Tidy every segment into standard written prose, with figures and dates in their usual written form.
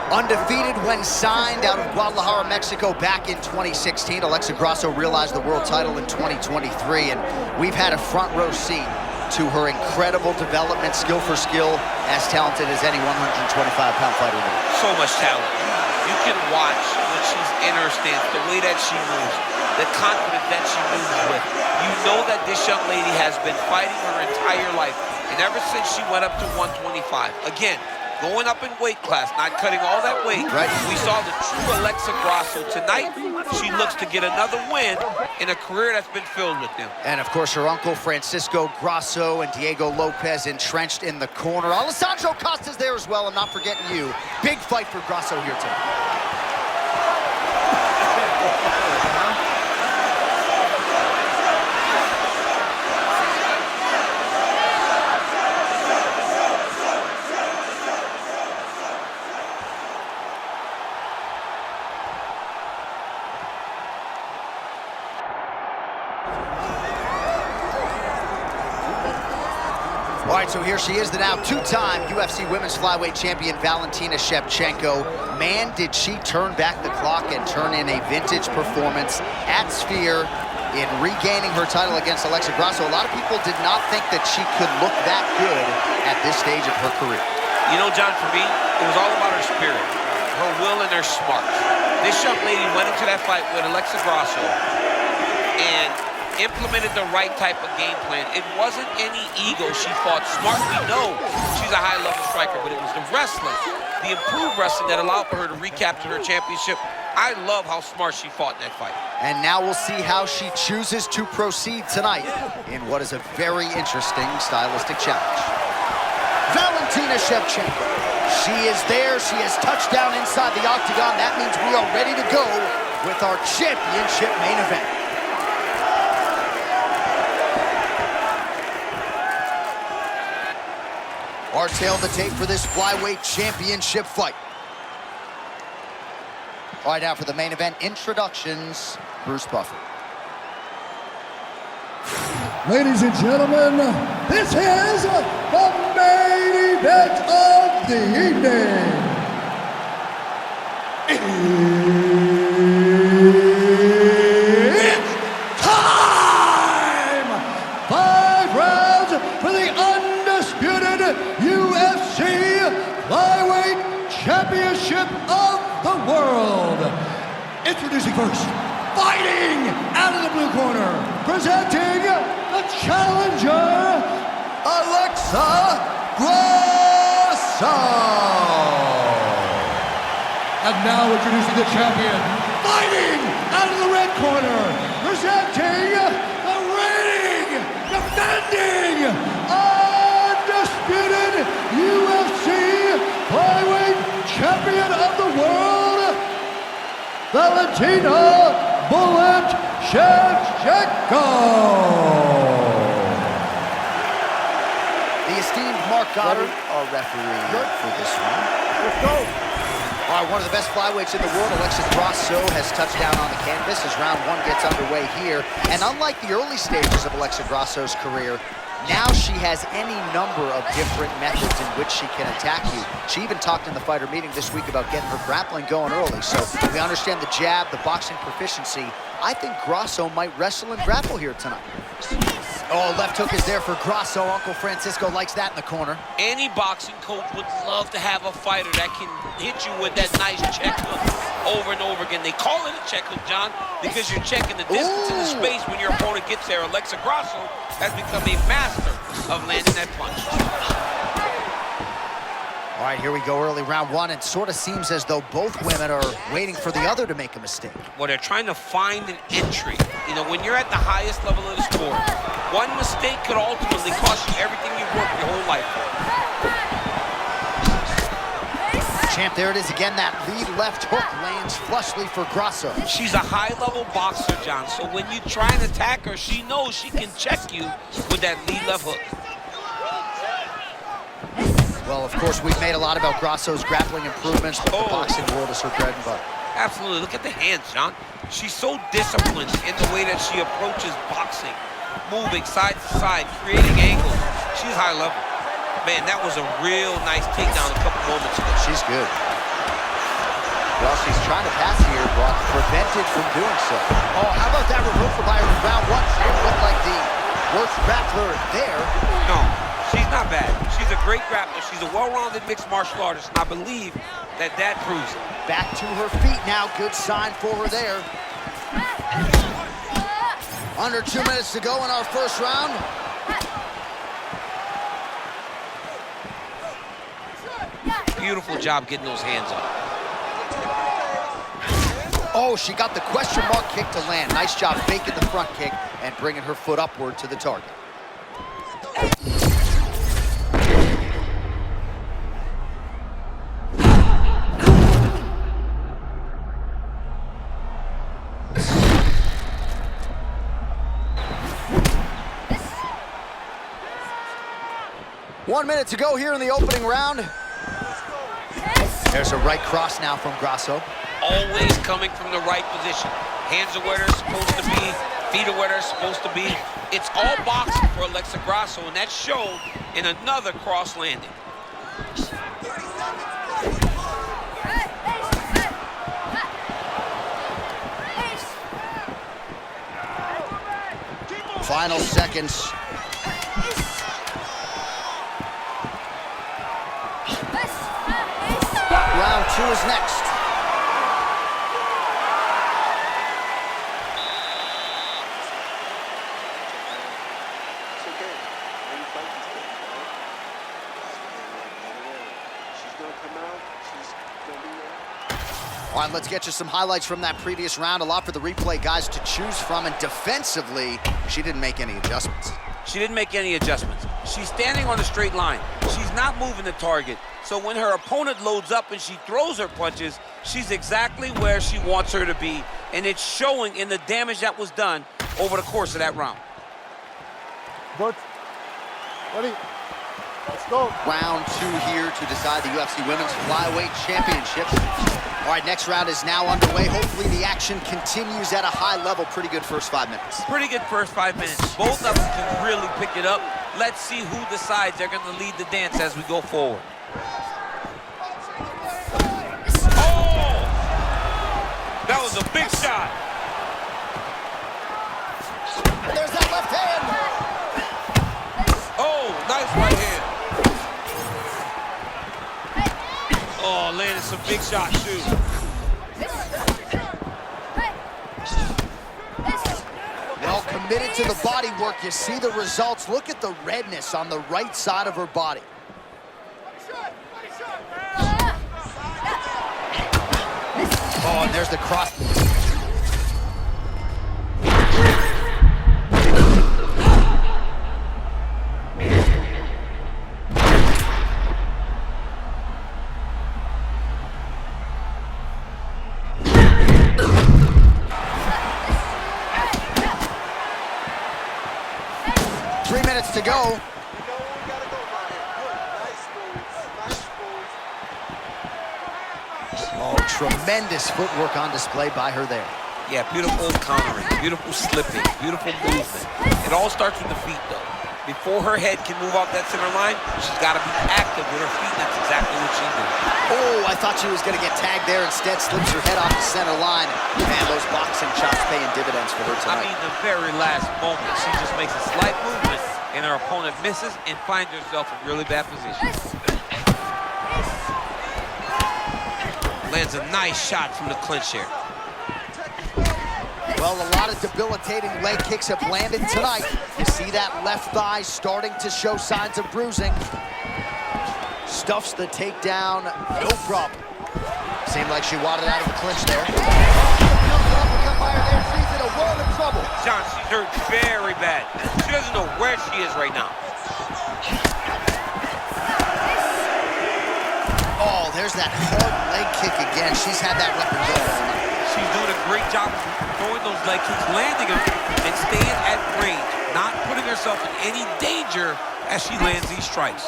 Undefeated when signed out of Guadalajara, Mexico back in 2016. Alexa Grasso realized the world title in 2023, and we've had a front row seat to her incredible development, skill for skill, as talented as any 125-pound fighter in the world. So much talent. You can watch when she's in her stance, the way that she moves, the confidence that she moves with. You know that this young lady has been fighting her entire life, and ever since she went up to 125. Again, going up in weight class, not cutting all that weight. Right. We saw the true Alexa Grasso. Tonight, she looks to get another win in a career that's been filled with them. And of course, her uncle Francisco Grasso and Diego Lopez entrenched in the corner. Alessandro Costa's there as well, and not forgetting you. Big fight for Grasso here tonight. All right, so here she is, the now two-time UFC Women's Flyweight Champion, Valentina Shevchenko. Man, did she turn back the clock and turn in a vintage performance at Sphere in regaining her title against Alexa Grasso. A lot of people did not think that she could look that good at this stage of her career. You know, John, for me, it was all about her spirit, her will and her smarts. This young lady went into that fight with Alexa Grasso and implemented the right type of game plan. It wasn't any ego. She fought smart. We know she's a high-level striker, but it was the wrestling, the improved wrestling that allowed for her to recapture her championship. I love how smart she fought in that fight. And now we'll see how she chooses to proceed tonight in what is a very interesting stylistic challenge. Valentina Shevchenko. She is there. She has touched down inside the octagon. That means we are ready to go with our championship main event. Our tail of the tape for this flyweight championship fight. All right, now for the main event introductions, Bruce Buffer. Ladies and gentlemen, this is the main event of the evening. It's time! 5 rounds for the undisputed UFC Flyweight Championship of the world. Introducing first, fighting out of the blue corner, presenting the challenger, Alexa Grasso. And now introducing the champion, fighting out of the red corner, presenting the reigning, defending, undisputed UFC Flyweight Champion of the world, Valentina Shevchenko. The esteemed Mark Goddard, our referee for this one. Let's go. All right, one of the best flyweights in the world, Alexa Grasso, has touched down on the canvas as round 1 gets underway here. And unlike the early stages of Alexa Grasso's career, now she has any number of different methods in which she can attack you. She even talked in the fighter meeting this week about getting her grappling going early. So we understand the jab, the boxing proficiency. I think Grasso might wrestle and grapple here tonight. Oh, left hook is there for Grasso. Uncle Francisco likes that in the corner. Any boxing coach would love to have a fighter that can hit you with that nice check hook over and over again. They call it a check hook, John, because you're checking the distance and the space when your opponent gets there. Alexa Grasso has become a master of landing that punch. All right, here we go, early round 1. It sort of seems as though both women are waiting for the other to make a mistake. Well, they're trying to find an entry. You know, when you're at the highest level of the sport, one mistake could ultimately cost you everything you've worked your whole life for. Champ, there it is again. That lead left hook lands flushly for Grasso. She's a high-level boxer, John, so when you try and attack her, she knows she can check you with that lead left hook. Well, of course, we've made a lot about Grasso's grappling improvements, but the boxing world is her bread and butter. Absolutely. Look at the hands, John. She's so disciplined in the way that she approaches boxing, moving side to side, creating angles. She's high level. Man, that was a real nice takedown a couple moments ago. She's good. Well, she's trying to pass here, but prevented from doing so. Oh, how about that reversal by her in round one? She didn't look like the worst grappler there. No, she's not bad. She's a great grappler. She's a well-rounded mixed martial artist, and I believe that proves it. Back to her feet now. Good sign for her there. Under 2 minutes to go in our first round. Beautiful job getting those hands up. Oh, she got the question mark kick to land. Nice job faking the front kick and bringing her foot upward to the target. One minute to go here in the opening round. There's a right cross now from Grasso. Always coming from the right position. Hands are where they're supposed to be. Feet are where they're supposed to be. It's all boxing for Alexa Grasso, and that showed in another cross landing. Final seconds. Round two is next. All right, let's get you some highlights from that previous round. A lot for the replay guys to choose from, and defensively, she didn't make any adjustments. She didn't make any adjustments. She's standing on a straight line. She's not moving the target. So when her opponent loads up and she throws her punches, she's exactly where she wants her to be. And it's showing in the damage that was done over the course of that round. Good. Ready? Let's go. Round two here to decide the UFC Women's Flyweight Championship. All right, next round is now underway. Hopefully the action continues at a high level. Pretty good first 5 minutes. Pretty good first 5 minutes. Both of them can really pick it up. Let's see who decides they're going to lead the dance as we go forward. Oh! That was a big shot. There's that left hand. Oh, nice right hand. Oh, landed some big shots, too. Well committed to the body work. You see the results. Look at the redness on the right side of her body. Oh, and there's the cross. 3 minutes to go. Oh, tremendous footwork on display by her there. Yeah, beautiful countering, beautiful slipping, beautiful movement. It all starts with the feet, though. Before her head can move off that center line, she's got to be active with her feet. That's exactly what she did. Oh, I thought she was going to get tagged there. Instead, slips her head off the center line. Man, those boxing chops paying dividends for her tonight. I mean, the very last moment, she just makes a slight movement, and her opponent misses and finds herself in really bad position. Lands a nice shot from the clinch here. Well, a lot of debilitating leg kicks have landed tonight. You see that left thigh starting to show signs of bruising. Stuffs the takedown, no problem. Seemed like she wanted out of the clinch there. She's in a world of trouble. John, she's hurt very bad. She doesn't know where she is right now. Oh, there's that hard leg kick again. She's had that weapon going. She's doing a great job of throwing those leg kicks, landing them, and staying at range, not putting herself in any danger as she lands these strikes.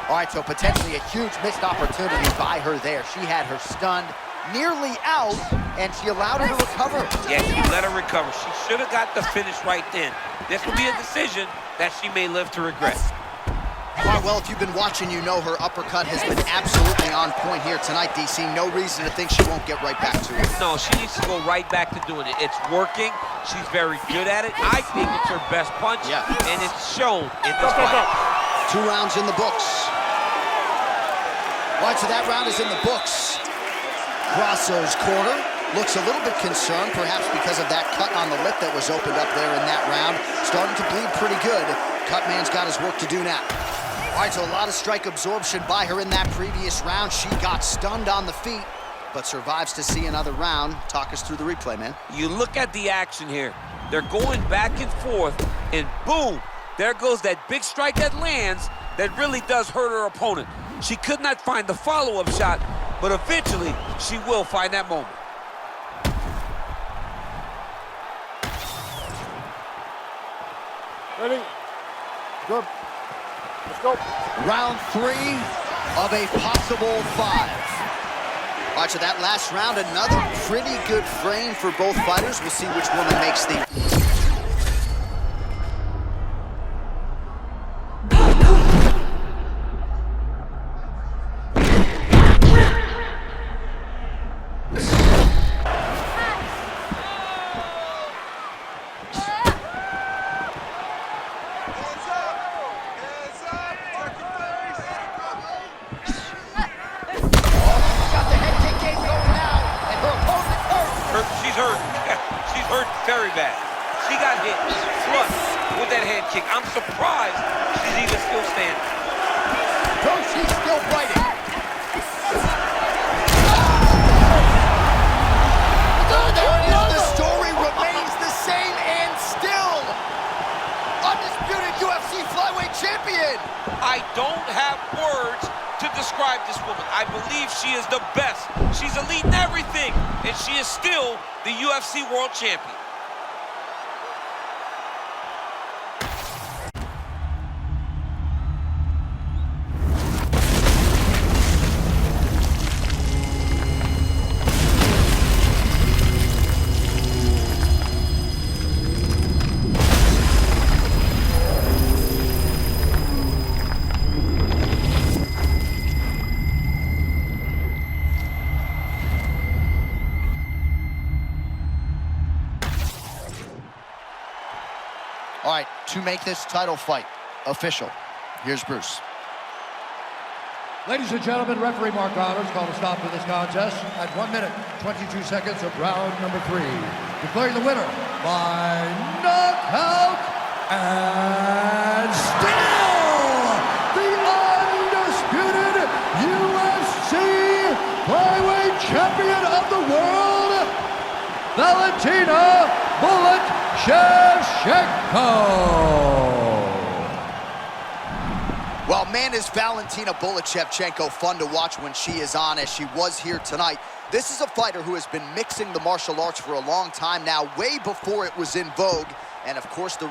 All right, so potentially a huge missed opportunity by her there. She had her stunned, nearly out, and she allowed her to recover. Yeah, she let her recover. She should have got the finish right then. This will be a decision that she may live to regret. Well, if you've been watching, you know her uppercut has been absolutely on point here tonight, DC. No reason to think she won't get right back to it. No, she needs to go right back to doing it. It's working. She's very good at it. I think it's her best punch, and it's shown in this fight. 2 rounds in the books. All right, so that round is in the books. Grasso's corner looks a little bit concerned, perhaps because of that cut on the lip that was opened up there in that round. Starting to bleed pretty good. Cutman's got his work to do now. All right, so a lot of strike absorption by her in that previous round. She got stunned on the feet, but survives to see another round. Talk us through the replay, man. You look at the action here. They're going back and forth, and boom, there goes that big strike that lands that really does hurt her opponent. She could not find the follow-up shot, but eventually she will find that moment. Ready? Good. Let's go. Round 3 of a possible 5. All right, so that last round, another pretty good frame for both fighters. We'll see which woman makes the... She's hurt very bad. She got hit flush with that head kick. I'm surprised she's even still standing. No, she's still fighting. There it is. The story remains the same and still undisputed UFC flyweight champion. I don't have words to describe this woman. I believe she is the best. She's elite in everything, and she is still the UFC world champion. All right, to make this title fight official, here's Bruce. Ladies and gentlemen, referee Mark Honors called a stop to this contest at 1 minute, 22 seconds of round number 3. Declaring the winner by knockout and still the undisputed UFC flyweight champion of the world, Valentina "Bullet" Shevchenko. Well, man, is Valentina "Bullet" Shevchenko fun to watch when she is on, as she was here tonight. This is a fighter who has been mixing the martial arts for a long time now, way before it was in vogue. And, of course, the